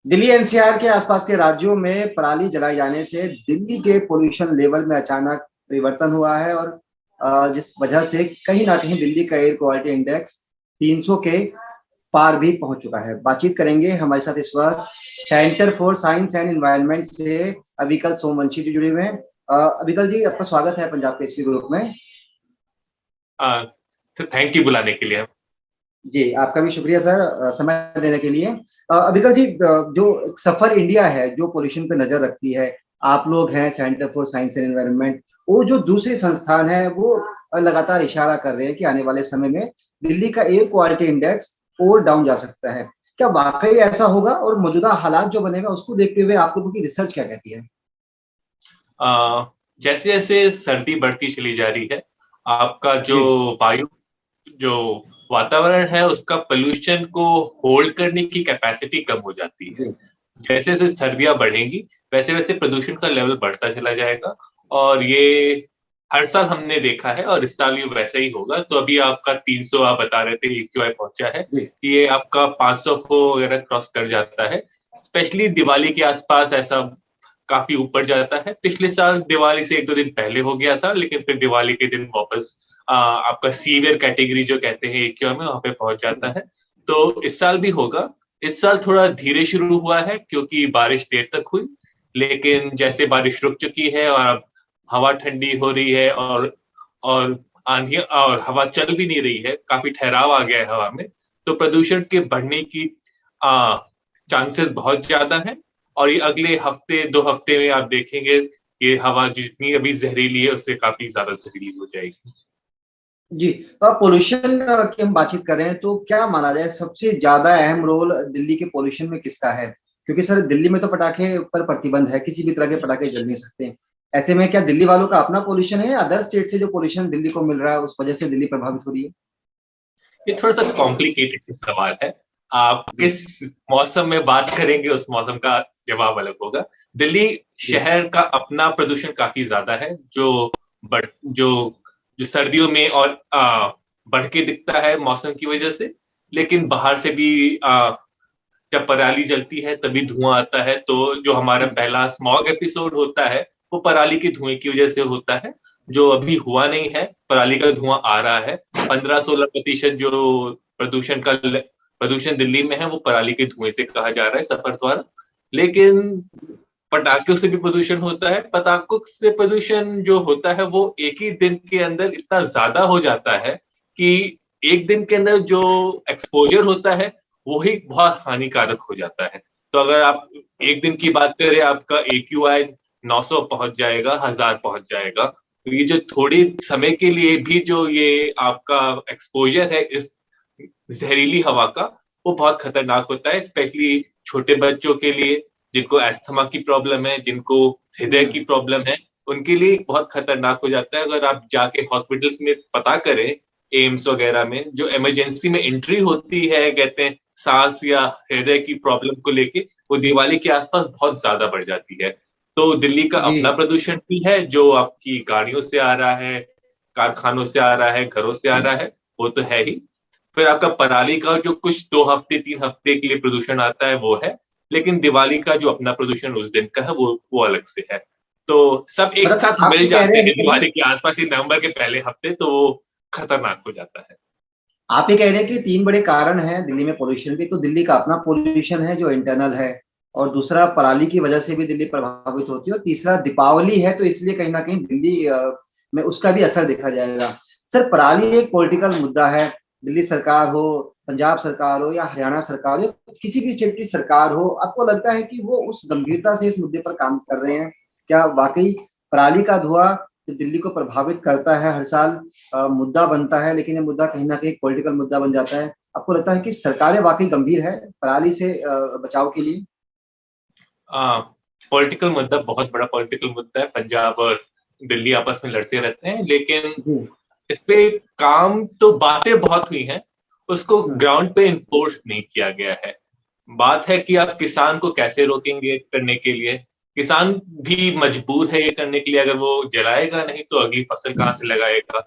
Delhi NCR के आसपास के राज्यों में पराली जलाए जाने से दिल्ली के पोल्यूशन लेवल में अचानक परिवर्तन हुआ है और जिस वजह से कहीं ना कहीं दिल्ली का एयर क्वालिटी इंडेक्स 300 के पार भी पहुंच चुका है। बातचीत करेंगे हमारे साथ इस वक्त centre for science and environment से अविकल सोमवंशी जी जुड़े हुए हैं। अविकल जी, आपका स्वागत है पंजाब केसरी ग्रुप में। तो थैंक यू बुलाने के लिए। जी, आपका भी शुक्रिया सर, समय देने के लिए। अविकल जी, जो सफर इंडिया है जो पोल्यूशन पे नजर रखती है, आप लोग हैं centre for science and environment, और जो दूसरे संस्थान है वो लगातार इशारा कर रहे हैं कि आने वाले समय में दिल्ली का एयर क्वालिटी इंडेक्स और डाउन जा सकता है। क्या वाकई ऐसा होगा, और मौजूदा हालात जो बनेगा उसको देखते हुए आप लोगों की रिसर्च क्या कहती है? जैसे जैसे सर्दी बढ़ती चली जा रही है, आपका जो जी वायु जो वातावरण है उसका पोल्यूशन को होल्ड करने की कैपेसिटी कम हो जाती है। जी जैसे जैसे सर्दियां बढ़ेंगी वैसे वैसे प्रदूषण का लेवल बढ़ता चला जाएगा। और ये हर साल हमने देखा है और इस साल भी वैसा ही होगा। तो अभी आपका 300 आप बता रहे थे एक्यूआई पहुंचा है, जी ये आपका 500 को अगर क्रॉस कर जाता है, स्पेशली दिवाली के आसपास ऐसा काफी ऊपर जाता है। पिछले साल दिवाली से एक दो दिन पहले हो गया था, लेकिन फिर दिवाली के दिन वापस आपका सीवियर कैटेगरी जो कहते हैं एक्यूआई में वहां पे पहुंच जाता है। तो इस साल भी होगा। इस साल थोड़ा धीरे शुरू हुआ है क्योंकि बारिश देर तक हुई, लेकिन जैसे बारिश रुक चुकी है और अब हवा ठंडी हो रही है और आंधी और हवा चल भी नहीं रही है, काफी ठहराव आ गया है हवा में, तो प्रदूषण के बढ़ने की चांसेस बहुत ज्यादा है। और ये अगले हफ्ते दो हफ्ते में आप देखेंगे ये हवा जितनी अभी जहरीली है उससे काफी ज्यादा जहरीली हो जाएगी। जी। पोल्यूशन की हम बातचीत कर रहे हैं तो क्या माना जाए सबसे ज्यादा अहम रोल दिल्ली के पोल्यूशन में किसका है? क्योंकि सर दिल्ली में तो पटाखे पर प्रतिबंध है, किसी भी तरह के पटाखे जल नहीं सकते। ऐसे में क्या दिल्ली वालों का अपना पोल्यूशन है या अदर स्टेट से जो पोल्यूशन दिल्ली को मिल रहा है उस वजह से दिल्ली प्रभावित हो रही है? ये थोड़ा सा कॉम्प्लिकेटेड सवाल है। आप जी किस मौसम में बात करेंगे उस मौसम का जवाब अलग होगा। दिल्ली जी शहर का अपना प्रदूषण काफी ज्यादा है, बढ़ जो जो सर्दियों में और बढ़ के दिखता है मौसम की वजह से। लेकिन बाहर से भी जब पराली जलती है तभी धुआं आता है। तो जो हमारा पहला स्मॉग एपिसोड होता है वो पराली के धुएं की वजह से होता है, जो अभी हुआ नहीं है। पराली का धुआं आ रहा है। 15-16% जो प्रदूषण दिल्ली में है वो पराली के धुएं से कहा जा रहा है सफर द्वारा। लेकिन पटाखों से भी प्रदूषण होता है। पटाखों से प्रदूषण जो होता है वो एक ही दिन के अंदर इतना ज्यादा हो जाता है कि एक दिन के अंदर जो एक्सपोजर होता है वो ही बहुत हानिकारक हो जाता है। तो अगर आप एक दिन की बात करें, आपका AQI 900 पहुंच जाएगा, 1000 पहुंच जाएगा। तो ये जो थोड़ी समय के लिए भी जो ये आपका एक्सपोजर है इस जहरीली हवा का, वो बहुत खतरनाक होता है, स्पेशली छोटे बच्चों के लिए जिनको अस्थमा की प्रॉब्लम है, जिनको हृदय की प्रॉब्लम है, उनके लिए बहुत खतरनाक हो जाता है। अगर आप जाके हॉस्पिटल्स में पता करें, एम्स वगैरह में जो इमरजेंसी में एंट्री होती है, कहते हैं सांस या हृदय की प्रॉब्लम को लेके, वो दिवाली के आसपास बहुत ज्यादा बढ़ जाती है। तो दिल्ली का जी अपना प्रदूषण भी है जो आपकी गाड़ियों से आ रहा है, कारखानों से आ रहा है, घरों से आ रहा है, वो तो है ही। फिर आपका पराली का जो कुछ 2 हफ्ते 3 हफ्ते के लिए प्रदूषण आता है वो है। लेकिन दिवाली का जो अपना प्रदूषण उस दिन का है वो अलग से है। तो सब एक मतलब साथ आप मिल ये कह जाते रहे हैं हैं, दिवाली के आसपास ही नवंबर के पहले हफ्ते, तो वो खतरनाक हो जाता है। आप ये कह रहे हैं कि तीन बड़े कारण हैं दिल्ली में पोल्यूशन के। तो दिल्ली का अपना पोल्यूशन है जो इंटरनल है, और दूसरा पराली की वजह से भी दिल्ली प्रभावित होती है, और तीसरा दीपावली है तो इसलिए कहीं ना कहीं दिल्ली में उसका भी असर देखा जाएगा। सर, पराली एक पॉलिटिकल मुद्दा है। दिल्ली सरकार हो, पंजाब सरकार हो या हरियाणा सरकार हो, किसी भी स्टेट की सरकार हो, आपको लगता है कि वो उस गंभीरता से इस मुद्दे पर काम कर रहे हैं? क्या वाकई पराली का धुआं जो दिल्ली को प्रभावित करता है हर साल मुद्दा बनता है, लेकिन ये मुद्दा कहीं ना कहीं पॉलिटिकल मुद्दा बन जाता है? आपको लगता है कि सरकारें वाकई गंभीर है पराली से बचाव के लिए? पॉलिटिकल मुद्दा, बहुत बड़ा पॉलिटिकल मुद्दा है। पंजाब और दिल्ली आपस में लड़ते रहते हैं, लेकिन जी इस पे काम तो बातें बहुत हुई हैं, उसको हम्म, ग्राउंड पे इन्फोर्स नहीं किया गया है। बात है कि आप किसान को कैसे रोकेंगे करने के लिए। किसान भी मजबूर है ये करने के लिए, अगर वो जलाएगा नहीं तो अगली फसल कहाँ से लगाएगा।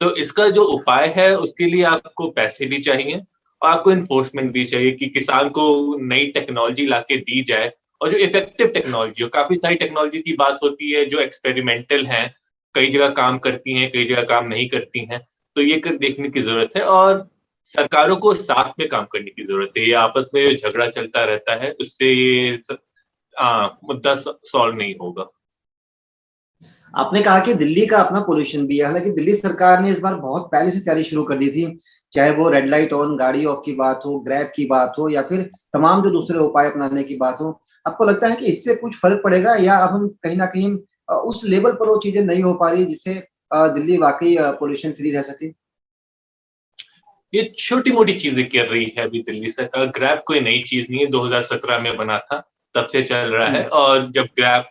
तो इसका जो उपाय है उसके लिए आपको पैसे भी चाहिए, और आपको इन्फोर्समेंट भी चाहिए कि किसान को नई टेक्नोलॉजी लाके दी जाए, और जो इफेक्टिव टेक्नोलॉजी हो। काफी सारी टेक्नोलॉजी की बात होती है जो एक्सपेरिमेंटल हैं, कई जगह काम करती हैं, कई जगह काम नहीं करती हैं। तो ये कर देखने की जरूरत है, और सरकारों को साथ में काम करने की जरूरत है। ये आपस में झगड़ा चलता रहता है, उससे ये मुद्दा सॉल्व नहीं होगा। आपने कहा कि दिल्ली का अपना पोल्यूशन भी है, हालांकि दिल्ली सरकार ने इस बार बहुत पहले से तैयारी शुरू कर दी थी, चाहे वो रेड लाइट ऑन, गाड़ी ऑफ की बात हो, ग्रैब की बात हो, या फिर तमाम जो दूसरे उपाय अपनाने की बात हो। आपको लगता है कि इससे कुछ फर्क पड़ेगा, या अब हम कहीं ना कहीं उस लेवल पर वो चीजें नहीं हो पा रही जिससे दिल्ली वाकई पोल्यूशन फ्री रह सके? ये छोटी मोटी चीजें कर रही है अभी दिल्ली सरकार। ग्रैब कोई नई चीज नहीं है, 2017 में बना था, तब से चल रहा है। और जब ग्रैब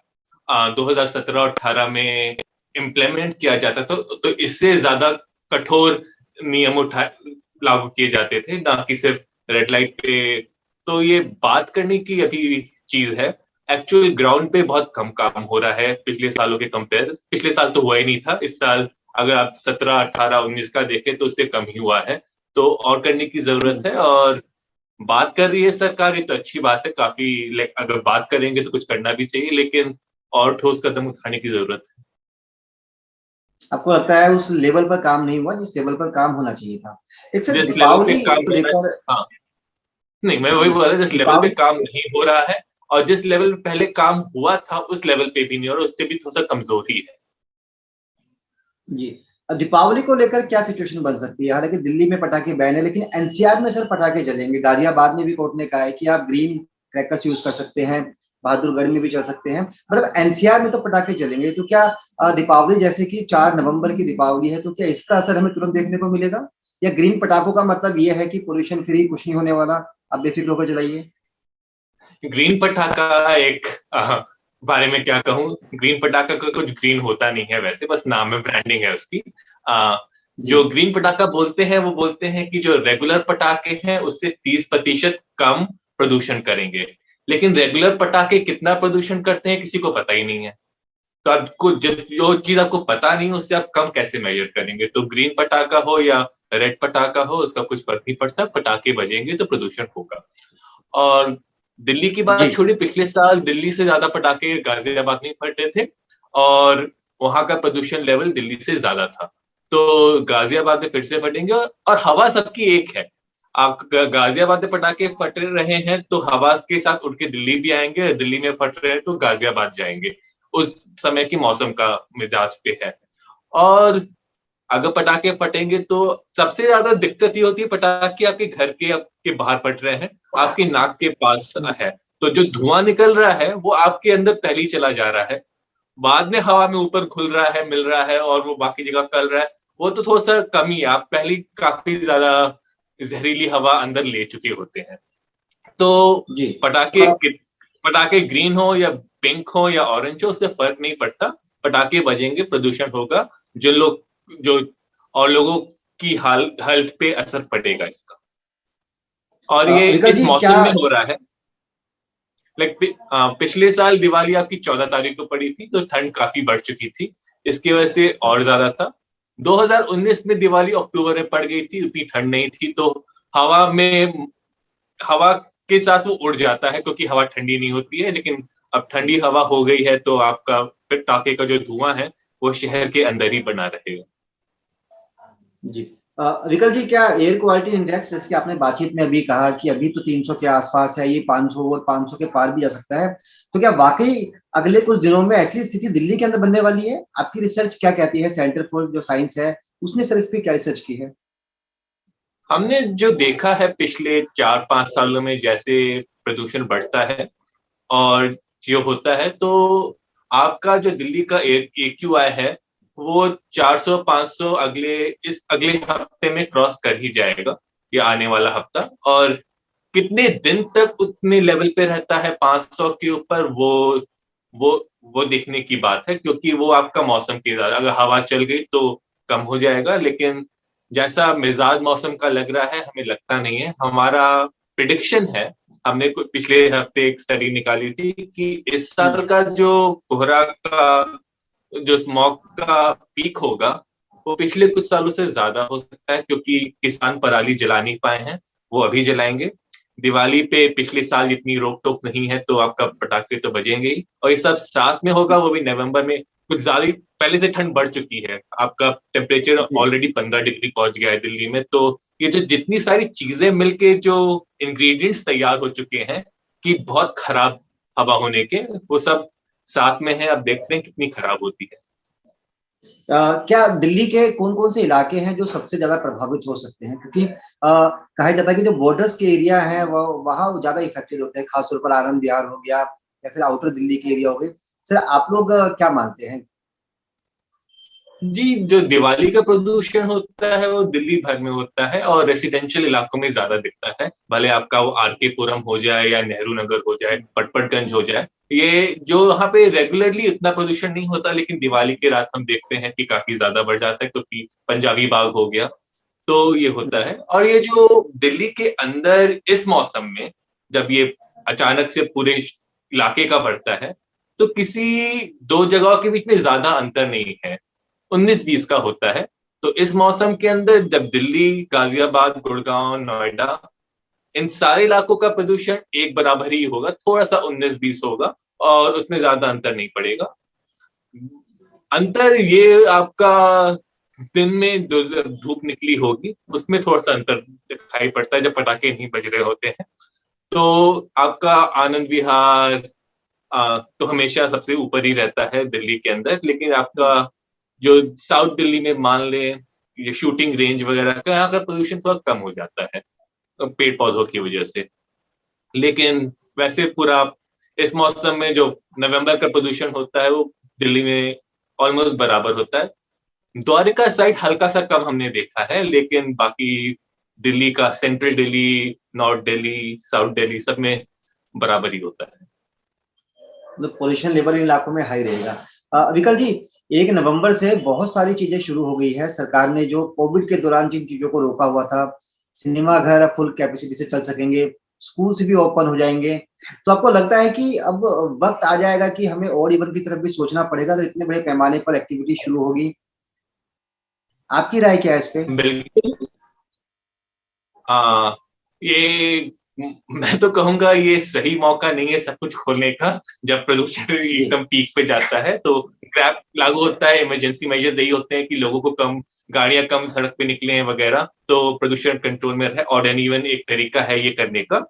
2017 और 18 में इम्प्लीमेंट किया जाता तो इससे ज्यादा कठोर नियम लागू किए जाते थे, ना कि सिर्फ रेड लाइट पे। तो ये बात करने की अभी चीज है। एक्चुअल ग्राउंड पे बहुत कम काम हो रहा है पिछले सालों के कंपेयर। पिछले साल तो हुआ ही नहीं था, इस साल अगर आप 17, 18, 19 का देखें तो उससे कम ही हुआ है। तो और करने की जरूरत है, और बात कर रही है सरकार, ये तो अच्छी बात है काफी। अगर बात करेंगे तो कुछ करना भी चाहिए, लेकिन और ठोस कदम उठाने की जरूरत है। आपको लगता है उस लेवल पर काम नहीं हुआ जिस लेवल पर काम होना चाहिए था? एक सर जिस लेवल पे दीपावली काम को होना है, लेकर। हाँ, नहीं मैं वही जी, बोल रहा था, जिस लेवल पे दीपावली। काम नहीं हो रहा है और जिस लेवल पे पहले काम हुआ था उस लेवल पे भी नहीं, और उससे भी थोड़ा सा कमजोरी है। जी, दीपावली को लेकर क्या सिचुएशन बन सकती है? हालांकि दिल्ली में पटाखे बैन है, लेकिन एनसीआर में सर पटाखे चलेंगे। गाजियाबाद में भी कोर्ट ने कहा है कि आप ग्रीन क्रैकर्स यूज कर सकते हैं, बहादुरगढ़ में भी चल सकते हैं, मतलब एनसीआर में तो पटाखे चलेंगे। तो क्या दीपावली, जैसे कि 4 नवंबर की दीपावली है, तो क्या इसका असर हमें तुरंत देखने को मिलेगा? या ग्रीन पटाखों का मतलब ये है कि पोल्यूशन फ्री कुछ नहीं होने वाला, आप बेफिक्र होकर चलाइए? ग्रीन पटाखा एक बारे में क्या कहूँ। ग्रीन पटाखा का कुछ ग्रीन होता नहीं है वैसे, बस नाम में ब्रांडिंग है उसकी। जी। जो ग्रीन पटाखा बोलते हैं वो बोलते हैं कि जो रेगुलर पटाखे हैं उससे 30% कम प्रदूषण करेंगे। लेकिन रेगुलर पटाखे कितना प्रदूषण करते हैं किसी को पता ही नहीं है। तो आपको जिस जो चीज आपको पता नहीं उससे आप कम कैसे मेजर करेंगे? तो ग्रीन पटाखा हो या रेड पटाखा हो, उसका कुछ फर्क नहीं पड़ता, पटाखे बजेंगे तो प्रदूषण होगा। और दिल्ली की जी। बात छोड़ी, पिछले साल दिल्ली से ज्यादा पटाखे गाजियाबाद में फटे थे, और वहां का प्रदूषण लेवल दिल्ली से ज्यादा था। तो गाजियाबाद में फिर से फटेंगे, और हवा सबकी एक है। आप गाजियाबाद में पटाखे फट रहे हैं तो हवा के साथ उड़ के दिल्ली भी आएंगे, दिल्ली में फट रहे हैं तो गाजियाबाद जाएंगे। उस समय की मौसम का मिजाज पे है। और अगर पटाखे फटेंगे तो सबसे ज्यादा दिक्कत ये होती है, पटाखे आपके घर के आपके बाहर फट रहे हैं, आपकी नाक के पास है, तो जो धुआं निकल रहा है वो आपके अंदर पहले ही चला जा रहा है, बाद में हवा में ऊपर खुल रहा है, मिल रहा है, और वो बाकी जगह फैल रहा है। वो तो थोड़ा सा कम ही है, आप पहले काफी ज्यादा जहरीली हवा अंदर ले चुके होते हैं। तो जी। पटाखे पटाखे ग्रीन हो या पिंक हो या ऑरेंज हो, उससे फर्क नहीं पड़ता। पटाखे बजेंगे, प्रदूषण होगा, जो लोग जो और लोगों की हेल्थ पे असर पड़ेगा इसका। और ये विकल इस जी क्या? मौसम में हो रहा है। लाइक पिछले साल दिवाली आपकी 14 तारीख को पड़ी थी, तो ठंड काफी बढ़ चुकी थी, इसकी वजह से और ज्यादा था। 2019 में दिवाली अक्टूबर में पड़ गई थी, उतनी ठंड नहीं थी, तो हवा में हवा के साथ वो उड़ जाता है क्योंकि हवा ठंडी नहीं होती है। लेकिन अब ठंडी हवा हो गई है तो आपका पटाखे का जो धुआं है वो शहर के अंदर ही बना रहेगा। जी। विकल जी, क्या एयर क्वालिटी इंडेक्स, जैसे कि आपने बातचीत में अभी कहा कि अभी तो 300 के आसपास है, ये 500 और 500 के पार भी जा सकता है, तो क्या वाकई अगले कुछ दिनों में ऐसी स्थिति दिल्ली के अंदर बनने वाली है? आपकी रिसर्च क्या कहती है? सेंटर फॉर जो साइंस है उसने सर इस पर क्या रिसर्च की है? हमने जो देखा है पिछले 4-5 सालों में, जैसे प्रदूषण बढ़ता है और जो होता है, तो आपका जो दिल्ली का AQI है वो 400-500 अगले हफ्ते में क्रॉस कर ही जाएगा, ये आने वाला हफ्ता। और कितने दिन तक उतने लेवल पे रहता है 500 के ऊपर, वो वो देखने की बात है, क्योंकि वो आपका मौसम के ज्यादा, अगर हवा चल गई तो कम हो जाएगा। लेकिन जैसा मिजाज मौसम का लग रहा है, हमें लगता नहीं है। हमारा प्रिडिक्शन है, हमने पिछले हफ्ते एक स्टडी निकाली थी कि इस साल का जो कोहरा का जो स्मॉग का पीक होगा वो पिछले कुछ सालों से ज्यादा हो सकता है, क्योंकि किसान पराली जला नहीं पाए हैं, वो अभी जलाएंगे। दिवाली पे पिछले साल जितनी रोक टोक नहीं है, तो आपका पटाखे तो बजेंगे ही, और ये सब साथ में होगा, वो भी नवंबर में। कुछ ज्यादा पहले से ठंड बढ़ चुकी है, आपका टेम्परेचर ऑलरेडी 15 डिग्री पहुंच गया है दिल्ली में। तो ये जो जितनी सारी चीजें मिलके जो इंग्रेडिएंट्स तैयार हो चुके हैं कि बहुत खराब हवा होने के, वो सब साथ में है। अब देखते हैं कितनी खराब होती है। क्या दिल्ली के कौन कौन से इलाके हैं जो सबसे ज्यादा प्रभावित हो सकते हैं, क्योंकि कहा जाता है कि जो बॉर्डर्स के एरिया है वो वहाँ ज्यादा इफेक्टेड होते हैं, खासतौर पर आनंद विहार हो गया या फिर आउटर दिल्ली के एरिया हो गए। सर आप लोग क्या मानते हैं? जी, जो दिवाली का प्रदूषण होता है वो दिल्ली भर में होता है, और रेसिडेंशियल इलाकों में ज्यादा दिखता है। भले आपका वो आरके पुरम हो जाए या नेहरू नगर हो जाए, पटपटगंज हो जाए, ये जो यहाँ पे रेगुलरली इतना प्रदूषण नहीं होता, लेकिन दिवाली की रात हम देखते हैं कि काफी ज्यादा बढ़ जाता है, क्योंकि पंजाबी बाग हो गया, तो ये होता है। और ये जो दिल्ली के अंदर इस मौसम में जब ये अचानक से पूरे इलाके का बढ़ता है, तो किसी दो जगहों के बीच में ज्यादा अंतर नहीं है, 19-20 का होता है। तो इस मौसम के अंदर जब दिल्ली, गाजियाबाद, गुड़गांव, नोएडा, इन सारे इलाकों का प्रदूषण एक बराबर ही होगा, थोड़ा सा 19-20 होगा, और उसमें ज्यादा अंतर नहीं पड़ेगा। अंतर ये आपका दिन में धूप निकली होगी, उसमें थोड़ा सा अंतर दिखाई पड़ता है जब पटाखे नहीं बज रहे होते हैं। तो आपका आनंद विहार तो हमेशा सबसे ऊपर ही रहता है दिल्ली के अंदर, लेकिन आपका जो साउथ दिल्ली में मान ले, ये शूटिंग रेंज वगैरह का, यहाँ का पोल्यूशन थोड़ा कम हो जाता है पेड़ पौधों की वजह से। लेकिन वैसे पूरा इस मौसम में जो नवंबर का प्रदूषण होता है वो दिल्ली में ऑलमोस्ट बराबर होता है। द्वारका साइड हल्का सा कम हमने देखा है, लेकिन बाकी दिल्ली का central Delhi, north Delhi, south Delhi, सब में बराबर ही होता है। मतलब पोल्यूशन लेवल इन इलाकों में हाई रहेगा। विकल जी, 1 नवंबर से बहुत सारी चीजें शुरू हो गई है। सरकार ने जो कोविड के दौरान जिन चीजों को रोका हुआ था, सिनेमा घर अब फुल कैपेसिटी से चल सकेंगे, स्कूल्स भी ओपन हो जाएंगे, तो आपको लगता है कि अब वक्त आ जाएगा कि हमें और इवन की तरफ भी सोचना पड़ेगा, तो इतने बड़े पैमाने पर एक्टिविटी शुरू होगी? आपकी राय क्या है इस पे? बिल्कुल। ये मैं तो कहूंगा ये सही मौका नहीं है सब कुछ खोलने का, जब प्रदूषण जी। एकदम पीक पे जाता है। तो क्रैप लागू होता है, इमरजेंसी मेजर्स यही होते हैं कि लोगों को कम, गाड़ियां कम सड़क पे निकले वगैरह, तो प्रदूषण कंट्रोल में रहे। और इवन एक तरीका है ये करने का।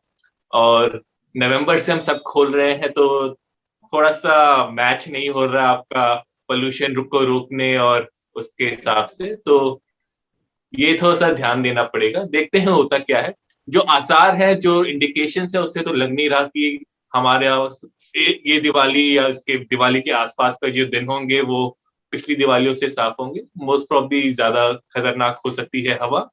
और नवंबर से हम सब खोल रहे हैं, तो थोड़ा सा मैच नहीं हो रहा आपका पोल्यूशन को रोकने और उसके हिसाब से। तो ये थोड़ा सा ध्यान देना पड़ेगा, देखते हैं होता क्या है। जो आसार है, जो इंडिकेशन है, उससे तो लग नहीं रहा कि हमारे यहाँ ये दिवाली या इसके दिवाली के आसपास का जो दिन होंगे वो पिछली दिवालियों से साफ होंगे। मोस्ट प्रॉब्ली ज्यादा खतरनाक हो सकती है हवा,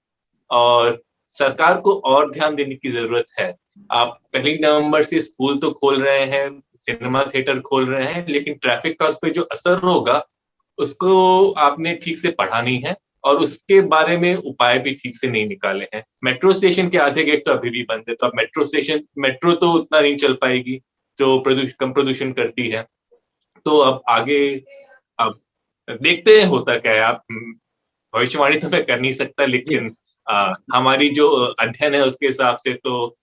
और सरकार को और ध्यान देने की जरूरत है। आप 1 नवंबर से स्कूल तो खोल रहे हैं, सिनेमा थिएटर खोल रहे हैं, लेकिन ट्रैफिक का उस पर जो असर होगा उसको आपने ठीक से पढ़ा नहीं है, और उसके बारे में उपाय भी ठीक से नहीं निकाले हैं। मेट्रो स्टेशन के आधे गेट तो अभी भी बंद है, तो अब मेट्रो तो उतना नहीं चल पाएगी जो कम प्रदूषण करती है। तो अब आगे, अब देखते हैं होता क्या है। आप भविष्यवाणी तो मैं कर नहीं सकता, जी। लेकिन हमारी जो अध्ययन है उसके हिसाब से तो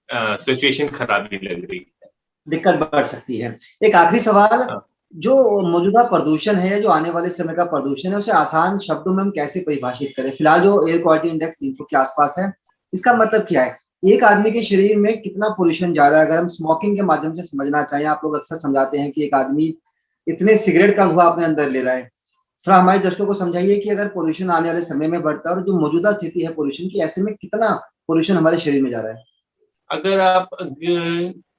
सिचुएशन खराब ही लग रही है। दिक्कत बढ़ सकती है। एक आखिरी सवाल, हाँ। जो मौजूदा प्रदूषण है, जो आने वाले समय का प्रदूषण है, उसे आसान शब्दों में हम कैसे परिभाषित करें? फिलहाल जो एयर क्वालिटी इंडेक्स 300 के आसपास है, इसका मतलब क्या है? एक आदमी के शरीर में कितना पोल्यूशन जा रहा है? अगर हम स्मोकिंग के माध्यम से समझना चाहें, आप लोग अक्सर समझाते हैं कि एक आदमी इतने सिगरेट का धुआं अपने अंदर ले रहा है। थोड़ा हमारे दर्शकों को समझाइए कि अगर पोल्यूशन आने वाले समय में बढ़ता है, और जो मौजूदा स्थिति है पोल्यूशन की, ऐसे में कितना पोल्यूशन हमारे शरीर में जा रहा है?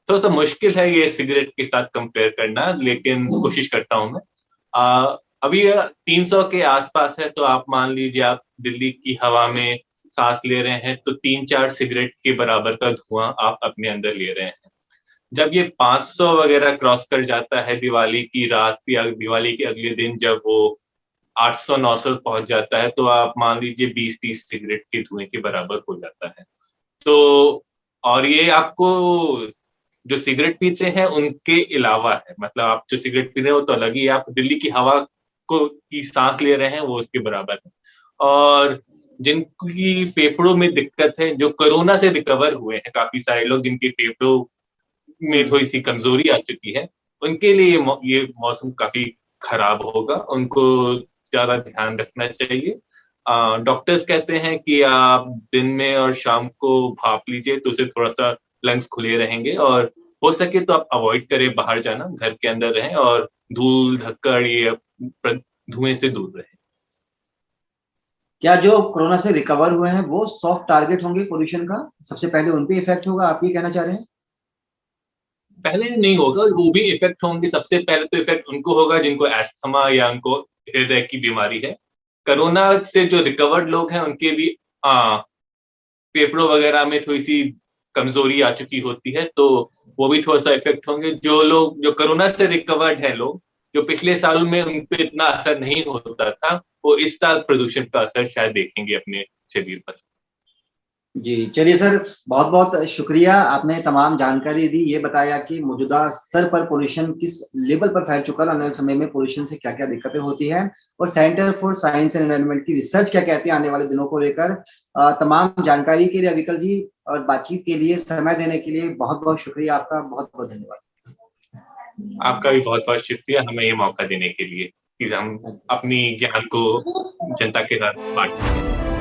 थोड़ा सा मुश्किल है ये सिगरेट के साथ कंपेयर करना, लेकिन कोशिश करता हूं मैं। अभी 300 के आसपास है, तो आप मान लीजिए आप दिल्ली की हवा में सांस ले रहे हैं, तो 3-4 सिगरेट के बराबर का धुआं आप अपने अंदर ले रहे हैं। जब ये 500 वगैरह क्रॉस कर जाता है दिवाली की रात या दिवाली के अगले दिन, जब वो 800-900 पहुंच जाता है, तो आप मान लीजिए 20-30 सिगरेट के धुएं के बराबर हो जाता है। तो और ये आपको जो सिगरेट पीते हैं उनके अलावा है, मतलब आप जो सिगरेट पी रहे हो तो अलग ही, आप दिल्ली की हवा को की सांस ले रहे हैं वो उसके बराबर है। और जिनकी फेफड़ों में दिक्कत है, जो कोरोना से रिकवर हुए हैं, काफी सारे लोग जिनके फेफड़ों में थोड़ी सी कमजोरी आ चुकी है, उनके लिए ये मौसम काफी खराब होगा, उनको ज्यादा ध्यान रखना चाहिए। डॉक्टर्स कहते हैं कि आप दिन में और शाम को भाप लीजिए, तो उससे थोड़ा सा लंग्स खुले रहेंगे, और हो सके तो आप अवॉइड करें बाहर जाना, घर के अंदर रहें और धूल धक्कड़ ये धुएं से दूर रहें। क्या जो कोरोना से रिकवर हुए हैं वो सॉफ्ट टारगेट होंगे पोल्यूशन का, सबसे पहले उन पे इफेक्ट होगा, आप ये कहना चाह रहे हैं? पहले नहीं होगा, वो भी इफेक्ट होंगे। सबसे पहले तो इफेक्ट उनको होगा जिनको एस्थमा या उनको हृदय की बीमारी है। कोरोना से जो रिकवर्ड लोग हैं उनके भी फेफड़ों वगैरह में थोड़ी सी कमजोरी आ चुकी होती है, तो वो भी थोड़ा सा इफेक्ट होंगे। जो लोग जो कोरोना से रिकवर्ड है लोग, जो पिछले साल में उन पे इतना असर नहीं होता था, वो इस साल प्रदूषण का असर शायद देखेंगे अपने शरीर पर। जी चलिए सर, बहुत बहुत शुक्रिया, आपने तमाम जानकारी दी, ये बताया कि मौजूदा स्तर पर पोल्यूशन किस लेवल पर फैल चुका है, आने वाले समय में पोल्यूशन से क्या क्या दिक्कतें होती हैं, और centre for science and environment की रिसर्च क्या कहती है आने वाले दिनों को लेकर। तमाम जानकारी के लिए अविकल जी और बातचीत के लिए, समय देने के लिए बहुत बहुत शुक्रिया आपका, बहुत बहुत धन्यवाद। आपका भी बहुत बहुत शुक्रिया हमें ये मौका देने के लिए कि हम अपनी ज्ञान को जनता के साथ बांट सकें।